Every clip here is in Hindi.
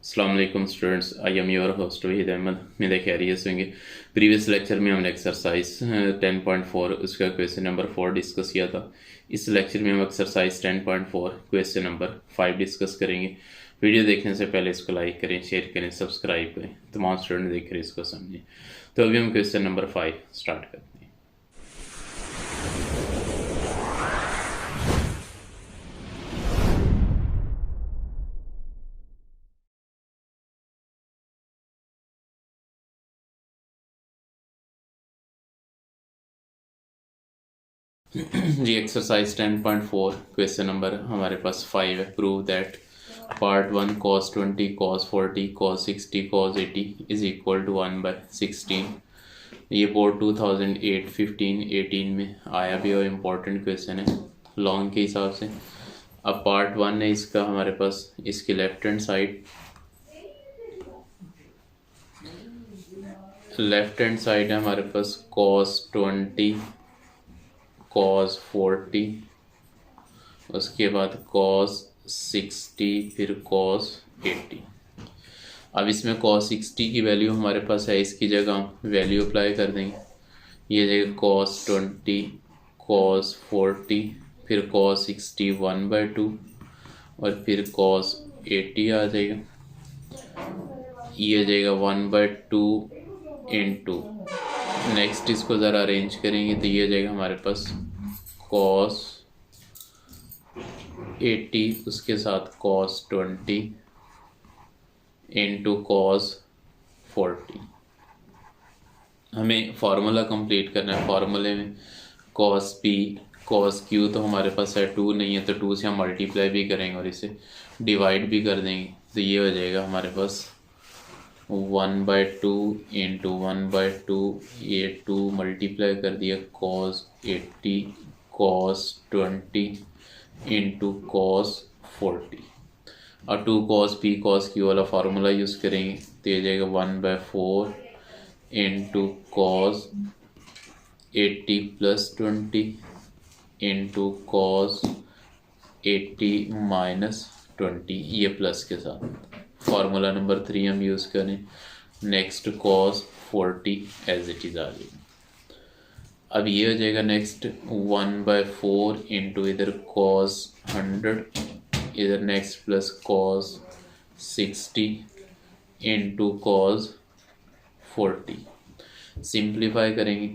अस्सलाम वालेकुम students, I am your host Waheed Ahmed. मेरे खैरियत से होंगे। प्रीवियस लेक्चर में हमने एक्सरसाइज 10.4 उसका क्वेश्चन नंबर 4 डिस्कस किया था। इस लेक्चर में हम एक्सरसाइज 10.4 क्वेश्चन नंबर 5 डिस्कस करेंगे। वीडियो देखने से पहले इसको लाइक करें, शेयर करें, सब्सक्राइब करें। तमाम स्टूडेंट देख कर इसको समझें। तो अभी हम क्वेश्चन नंबर 5 स्टार्ट करते हैं। जी एक्सरसाइज 10.4 क्वेश्चन नंबर हमारे पास 5 है। Prove that part 1 cos 20 cos 40 cos 60 cos 80 is equal to 1/16। ये बोर्ड 2008 15 18 में आया भी और इम्पोर्टेंट क्वेश्चन है लॉन्ग के हिसाब से। अब पार्ट 1 है इसका हमारे पास, इसकी लेफ्ट हैंड साइड है हमारे पास cos 20 cos 40, उसके बाद cos 60, फिर cos 80। अब इसमें cos 60 की वैल्यू हमारे पास है, इसकी जगह हम वैल्यू अप्लाई कर देंगे। ये जगह cos 20 cos 40 फिर cos 60 1/2 और फिर cos 80 आ जाएगा। ये जाएगा 1/2 इंटू, नेक्स्ट इसको ज़रा अरेंज करेंगे तो ये जाएगा हमारे पास cos 80 उसके साथ cos 20 इंटू cos 40। हमें फार्मूला कंप्लीट करना है। फार्मूले में cos p cos q तो हमारे पास है 2 नहीं है, तो 2 से हम मल्टीप्लाई भी करेंगे और इसे डिवाइड भी कर देंगे। तो ये हो जाएगा हमारे पास 1/2 इंटू 1/2, ये 2 मल्टीप्लाई कर दिया cos 80 cos 20 इंटू cos 40 और 2 cos p cos q वाला फार्मूला यूज़ करेंगे तो ये जाएगा 1/4 into cos 80 plus 20 into cos 80 minus 20, ये प्लस के साथ। फार्मूला नंबर 3 हम यूज़ करें। Next cos 40 as it is आ जाएगा। अब ये हो जाएगा नेक्स्ट 1/4 इंटू इधर cos 100, इधर next plus cos 60 into cos 40। Simplify करेंगे,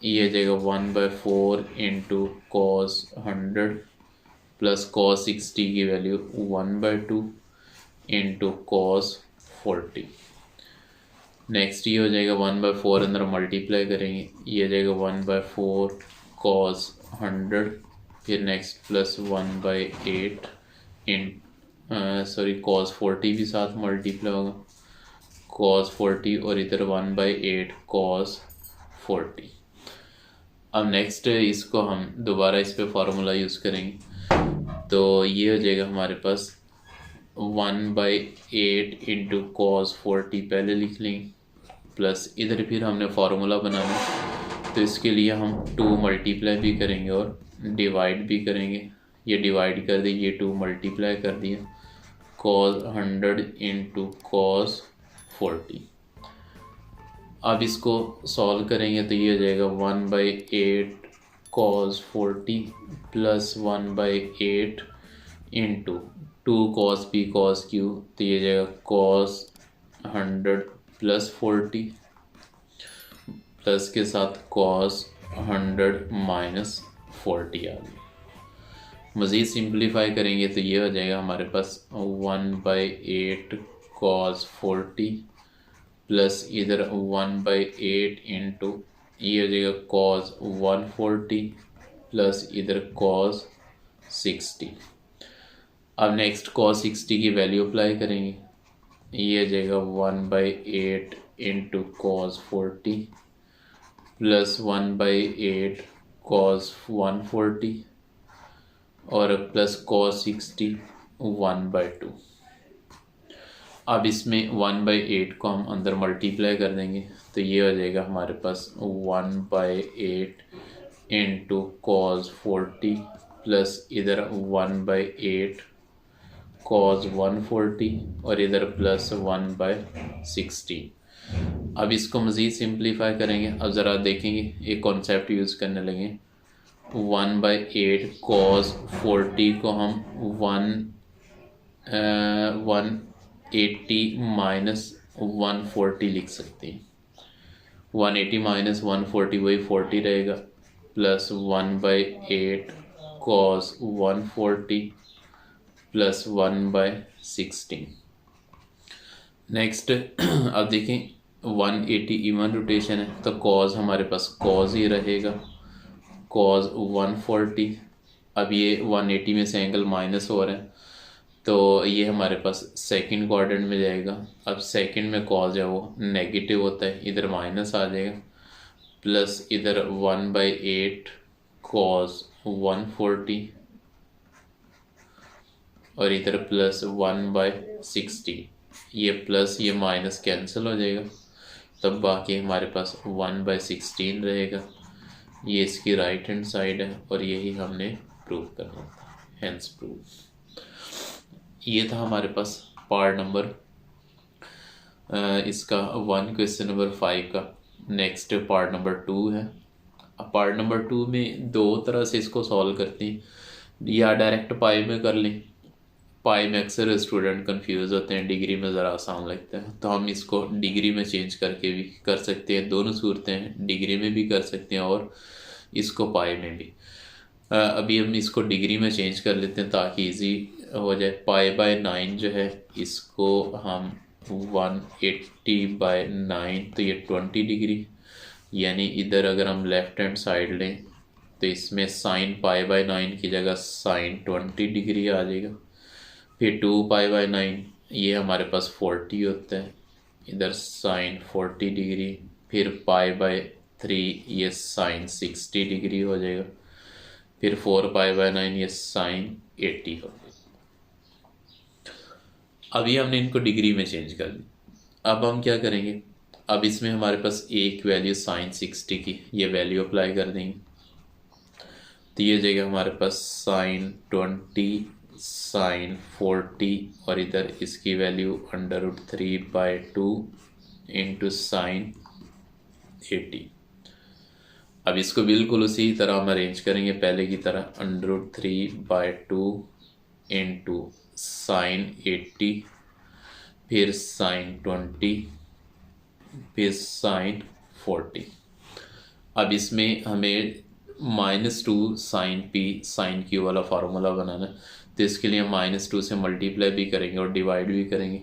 ये जाएगा 1/4 इंटू cos 100 प्लस cos 60 की वैल्यू 1/2 इंटू cos 40। नेक्स्ट ये हो जाएगा 1/4 अंदर मल्टीप्लाई करेंगे, ये जाएगा 1/4 cos 100 फिर नेक्स्ट प्लस 1/8 इन cos 40 भी साथ मल्टीप्लाई होगा cos 40 और इधर 1/8 cos 40। अब नेक्स्ट इसको हम दोबारा इस पे फार्मूला यूज़ करेंगे तो ये हो जाएगा हमारे पास 1/8 इंटू cos 40 पहले लिख लेंगे, प्लस इधर फिर हमने फार्मूला बनाना तो इसके लिए हम 2 मल्टीप्लाई भी करेंगे और डिवाइड भी करेंगे। ये डिवाइड कर दिए, ये 2 मल्टीप्लाई कर दिया cos 100 इंटू cos 40। अब इसको सॉल्व करेंगे तो ये हो जाएगा 1/8 cos 40 plus 1/8 into 2 cos p cos q, तो ये जाएगा cos 100 प्लस 40 प्लस के साथ cos 100 माइनस 40 आ गया। मज़ीद सिंप्लीफाई करेंगे तो ये हो जाएगा हमारे पास 1/8 cos 40 प्लस इधर 1/8 इंटू, ये हो जाएगा cos 140 प्लस इधर cos 60। अब नेक्स्ट cos 60 की वैल्यू अप्लाई करेंगे, ये हो जाएगा 1/8 इंटू cos 40 प्लस 1/8 cos 140 और प्लस cos 60 1/2। अब इसमें 1/8 को हम अंदर मल्टीप्लाई कर देंगे तो ये हो जाएगा हमारे पास 1/8 इंटू cos 40 प्लस इधर 1/8 कॉज 140 और इधर प्लस 1/16। अब इसको मज़ीद सिंप्लीफाई करेंगे। अब ज़रा देखेंगे, एक कॉन्सेप्ट यूज़ करने लगे। 1/8 कॉस 40 को हम 180 माइनस 140 लिख सकते हैं। 180 माइनस 140 वही 40 रहेगा, प्लस 1/8 कॉस 140 प्लस 1/16। नेक्स्ट अब देखें 180 इवन रोटेशन है तो कॉज हमारे पास कॉज ही रहेगा, कॉज 140। अब ये 180 में से एंगल माइनस हो रहा है तो ये हमारे पास सेकंड क्वाड्रेंट में जाएगा। अब सेकंड में कॉज है वो नेगेटिव होता है, इधर माइनस आ जाएगा, प्लस इधर 1/8 कॉज 140 और इधर प्लस 1/60। ये प्लस ये माइनस कैंसिल हो जाएगा, तब बाकी हमारे पास 1/16 रहेगा। ये इसकी राइट हैंड साइड है और यही हमने प्रूव करना था, हेंस प्रूव। ये था हमारे पास पार्ट नंबर इसका 1 क्वेश्चन नंबर 5 का। नेक्स्ट पार्ट नंबर 2 है। अब पार्ट नंबर 2 में दो तरह से इसको सॉल्व करते हैं, या डायरेक्ट पाई में कर लें। पाई में अक्सर स्टूडेंट कंफ्यूज होते हैं, डिग्री में ज़रा आसान लगता है, तो हम इसको डिग्री में चेंज करके भी कर सकते हैं। दोनों सूरतें हैं, डिग्री में भी कर सकते हैं और इसको पाई में भी। अभी हम इसको डिग्री में चेंज कर लेते हैं ताकि इजी हो जाए। पाई/9 जो है इसको हम 180/9 तो ये 20 डिग्री, यानी इधर अगर हम लेफ्ट हैंड साइड लें तो इसमें साइन पाई/9 की जगह साइन 20 डिग्री आ जाएगा। फिर 2 पाई/9 ये हमारे पास 40 होता है, इधर साइन 40 डिग्री। फिर पाई/3 ये साइन 60 डिग्री हो जाएगा। फिर 4 पाई/9 ये साइन 80 हो जाएगा। अभी हमने इनको डिग्री में चेंज कर दी। अब हम क्या करेंगे, अब इसमें हमारे पास एक वैल्यू साइन 60 की, ये वैल्यू अप्लाई कर देंगे तो ये जाएगा हमारे पास साइन 20 साइन 40 और इधर इसकी वैल्यू √3/2 इंटू साइन 80। अब इसको बिल्कुल उसी तरह हम अरेंज करेंगे पहले की तरह, √3/2 इंटू साइन 80 फिर साइन 20 फिर साइन 40। अब इसमें हमें -2 साइन P साइन Q वाला फार्मूला बनाना है, तो इसके लिए हम -2 से मल्टीप्लाई भी करेंगे और डिवाइड भी करेंगे।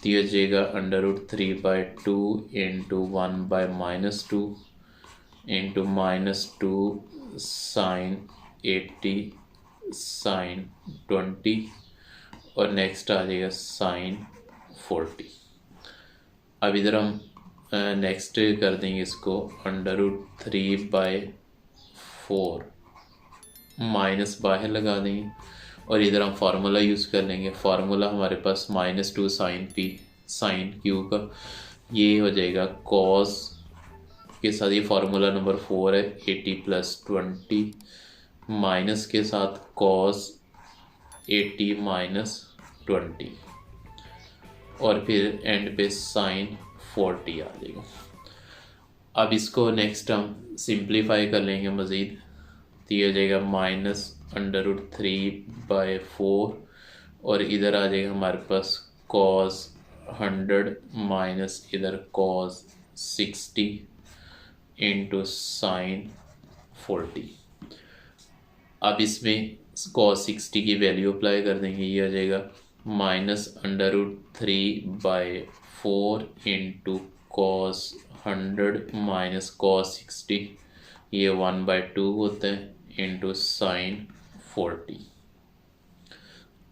तो ये जाएगा √3/2 इंटू 1/-2 इंटू -2 साइन 80 साइन 20 और नेक्स्ट आ जाएगा साइन 40। अब इधर हम नेक्स्ट कर देंगे इसको √3/4 माइनस बाहर लगा देंगे और इधर हम फार्मूला यूज़ कर लेंगे। फार्मूला हमारे पास -2 साइन P साइन Q का ये हो जाएगा कॉस के साथ, ये फार्मूला नंबर 4 है, 80 + 20 माइनस के साथ कॉस 80 - 20 और फिर एंड पे साइन 40 आ जाएगा। अब इसको नेक्स्ट हम सिंप्लीफाई कर लेंगे मज़ीद, तो ये हो जाएगा -√3/4 और इधर आ जाएगा हमारे पास कॉस 100 माइनस इधर कॉस 60 इंटू साइन 40। अब इसमें कॉस 60 की वैल्यू अप्लाई कर देंगे, ये आ जाएगा -√3/4 इंटू कॉस 100 माइनस कॉस 60, ये 1/2 होता है इंटू साइन 40।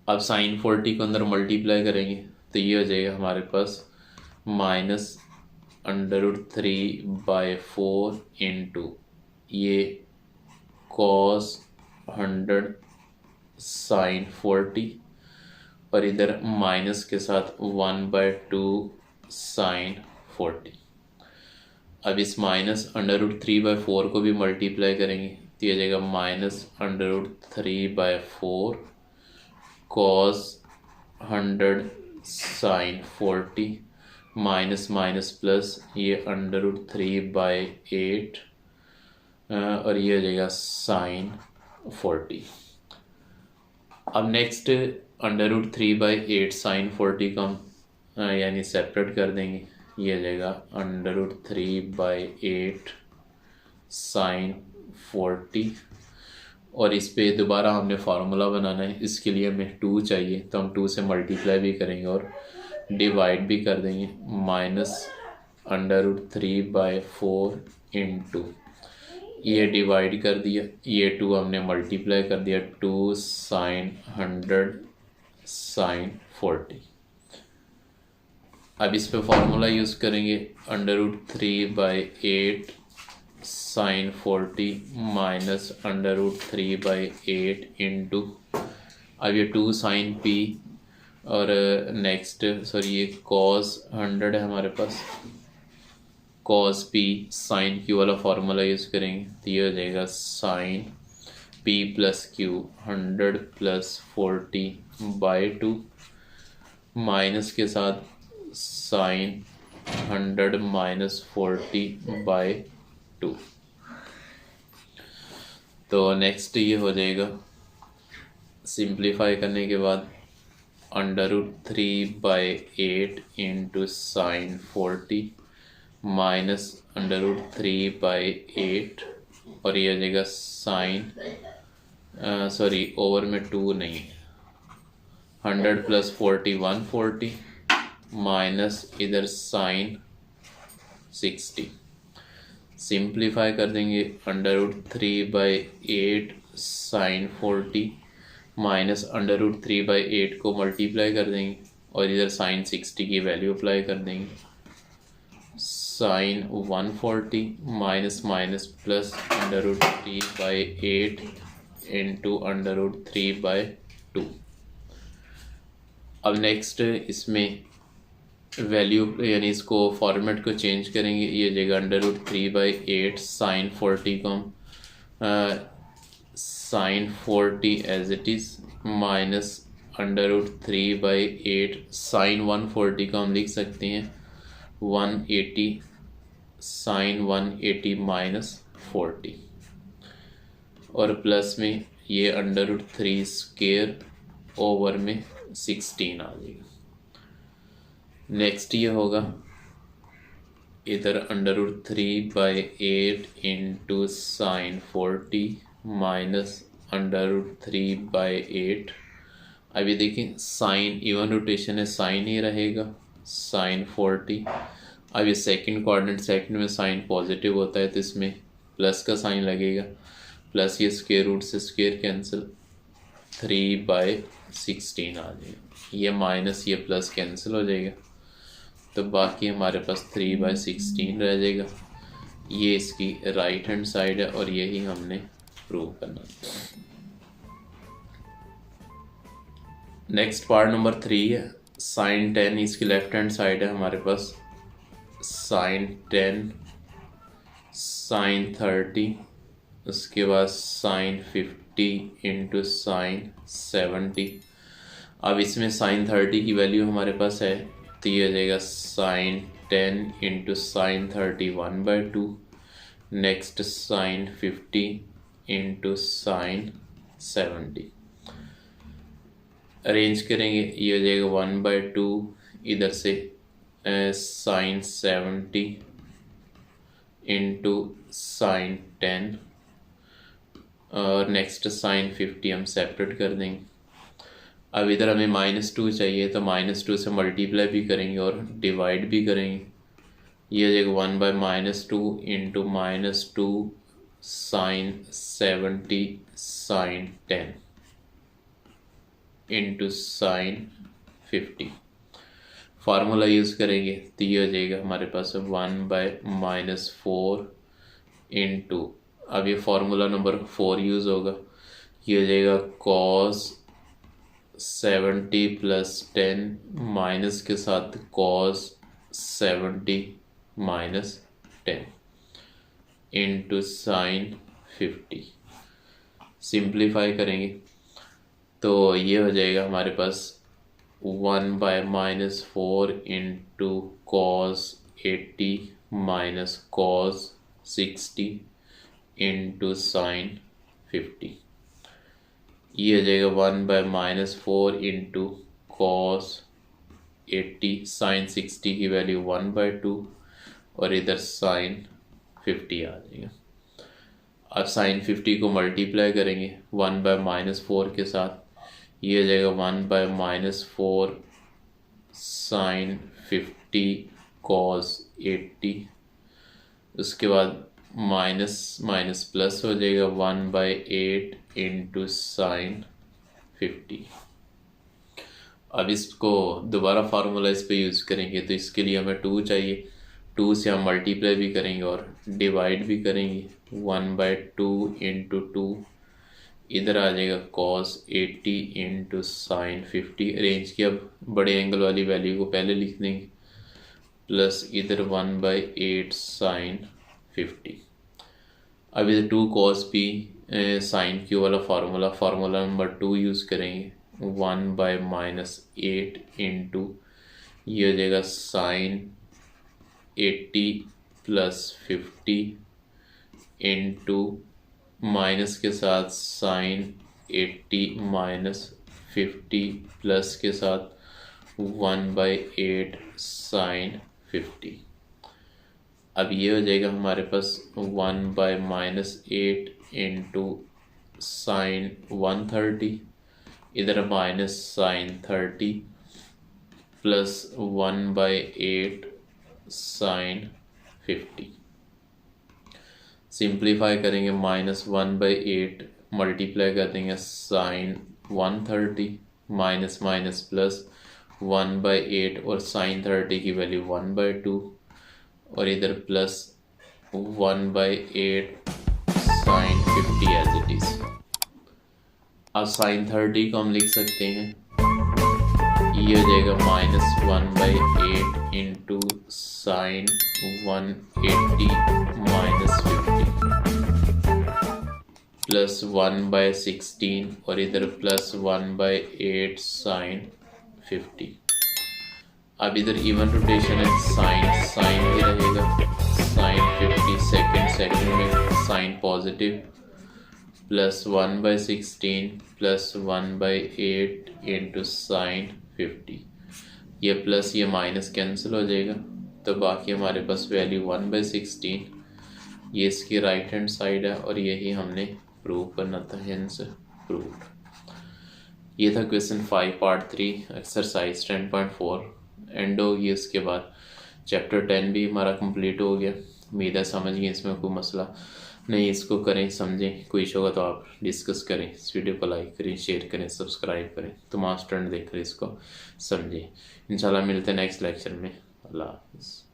अब साइन 40 को अंदर मल्टीप्लाई करेंगे तो ये हो जाएगा हमारे पास -√3/4 इंटू ये कॉस 100 साइन 40 और इधर माइनस के साथ 1/2 साइन 40। अब इस -√3/4 को भी मल्टीप्लाई करेंगे तो ये जाएगा -√3/4 cos 100 sine 40 minus minus plus ये √3/8 और ये हो जाएगा साइन 40। अब नेक्स्ट √3/8 साइन 40 को हम यानी सेपरेट कर देंगे। ये हो जाएगा √3/8 साइन 40 और इस पे दोबारा हमने फार्मूला बनाना है। इसके लिए हमें 2 चाहिए तो हम 2 से मल्टीप्लाई भी करेंगे और डिवाइड भी कर देंगे। माइनस √3/4 इंटू ये डिवाइड कर दिया, ये 2 हमने मल्टीप्लाई कर दिया, 2 साइन 100 साइन 40। अब इस पे फार्मूला यूज़ करेंगे √3/8 साइन 40 माइनस √3/8 इंटू अब ये 2 साइन पी और नेक्स्ट सॉरी ये कॉस 100 है हमारे पास, कॉस पी साइन क्यू वाला फार्मूला यूज़ करेंगे तो ये हो जाएगा sine P plus Q 100 plus 40/2 minus के साथ साइन 100 माइनस 40/2। तो नेक्स्ट ये हो जाएगा सिंप्लीफाई करने के बाद √3/8 इंटू साइन 40 माइनस √3/8 और ये हो जाएगा साइन सॉरी ओवर में 2 नहीं, 100 प्लस 40 140 माइनस इधर साइन 60। सिंप्लीफाई कर देंगे √3/8 साइन 40 माइनस √3/8 को मल्टीप्लाई कर देंगे और इधर साइन 60 की वैल्यू अप्लाई कर देंगे। Sine 140 minus minus plus √3/8 into √3/2। अब नेक्स्ट इसमें वैल्यू यानी इसको फॉर्मेट को चेंज करेंगे। ये जगह √3/8 साइन 40 को हम sine 40 as it is minus √3/8 sine 140 को हम लिख सकते हैं 180 साइन 180 माइनस 40 और प्लस में ये √3² ओवर में 16 आ जाएगा। नेक्स्ट ये होगा इधर √3/8 इंटू साइन 40 माइनस √3/8। अभी देखिए साइन इवन रोटेशन है, साइन ही रहेगा साइन 40। अब ये सेकंड कोऑर्डिनेट, सेकंड में साइन पॉजिटिव होता है तो इसमें प्लस का साइन लगेगा, प्लस ये स्क्वायर रूट से स्क्वायर कैंसिल 3/16 आ जाएगा। ये माइनस ये प्लस कैंसिल हो जाएगा तो बाकी हमारे पास 3/16 रह जाएगा। ये इसकी राइट हैंड साइड है और यही हमने प्रूव करना। नेक्स्ट पार्ट नंबर 3 है साइन 10, इसकी लेफ्ट हैंड साइड है हमारे पास साइन 10 साइन 30 उसके बाद साइन 50 इंटू साइन 70। अब इसमें साइन 30 की वैल्यू हमारे पास है तो ये हो जाएगा sine 10 into sine 30 1/2 next sine 50 into sine 70। Arrange करेंगे ये हो जाएगा 1/2 इधर से साइन 70 इंटू साइन 10 और नेक्स्ट साइन 50 हम सेपरेट कर देंगे। अब इधर हमें -2 चाहिए तो -2 से मल्टीप्लाई भी करेंगे और डिवाइड भी करेंगे। ये हो जाएगा 1/-2 into -2 sine 70 sine 10 into sine 50। Formula use करेंगे तो ये हो जाएगा हमारे पास 1/-4 इंटू अब ये फार्मूला नंबर 4 यूज़ होगा। ये हो जाएगा कॉस 70 प्लस 10 माइनस के साथ cos 70 minus 10 into sine 50। Simplify करेंगे तो ये हो जाएगा हमारे पास 1 by minus 4 into cos 80 minus cos 60 into sin 50। ये हो जाएगा 1 by minus 4 into cos 80 sin 60 की वैल्यू 1 by 2 और इधर sin 50 आ जाएगा। अब sin 50 को मल्टीप्लाई करेंगे 1 by minus 4 के साथ, ये हो जाएगा 1 by minus 4 sin 50 cos 80। उसके बाद माइनस माइनस प्लस हो जाएगा 1 by 8 इंटू साइन 50। अब इसको दोबारा फार्मूला इस पे यूज़ करेंगे तो इसके लिए हमें 2 चाहिए। 2 से हम मल्टीप्लाई भी करेंगे और डिवाइड भी करेंगे। 1 by 2 इंटू 2, इधर आ जाएगा cos 80 इंटू साइन 50। अरेंज किया, बड़े एंगल वाली वैल्यू को पहले लिख देंगे, प्लस इधर 1 by 8 साइन 50। अब इधर 2 cos p साइन क्यू वाला फार्मूला नंबर 2 यूज़ करेंगे। 1 by minus 8 इंटू, ये हो जाएगा साइन 80 प्लस 50 इंटू माइनस के साथ साइन 80 माइनस 50 प्लस के साथ 1 by 8 साइन 50। अब ये हो जाएगा हमारे पास 1 by minus 8 इंटू साइन 130, इधर minus sine 30 plus 1 by 8 sine 50। Simplify करेंगे, माइनस 1 by 8 मल्टीप्लाई कर देंगे sine 130 minus minus plus 1 by 8 और साइन 30 की वैल्यू 1 by 2 और इधर plus 1 by 8 sine 50 as it is. अब साइन 30 को हम लिख सकते हैं, ये हो जाएगा minus 1 by 8 into sine 180 minus 50 plus 1 by 16 और इधर प्लस 1 by 8 साइन 50। अब इधर इवन रोटेशन है, साइन भी रहेगा, साइन 50 सेकेंड में sine positive plus 1 by 16 plus 1 by 8 into sine 50। ये प्लस ये माइनस कैंसिल हो जाएगा तो बाकी हमारे पास वैल्यू 1 by 16, ये इसकी राइट हैंड साइड है और यही हमने प्रूव करना था, हेंस प्रूव्ड। ये था क्वेश्चन 5 पार्ट 3 एक्सरसाइज 10.4 एंड होगी। उसके बाद चैप्टर 10 भी हमारा कंप्लीट हो गया। उम्मीद है समझ गए, इसमें कोई मसला नहीं। इसको करें, समझें, कोई इशू होगा तो आप डिस्कस करें। इस वीडियो को लाइक करें, शेयर करें, सब्सक्राइब करें, तमाम स्टूडेंट देख कर इसको समझें। इंशाल्लाह मिलते हैं नेक्स्ट लेक्चर में। अल्लाह हाफ़िज़।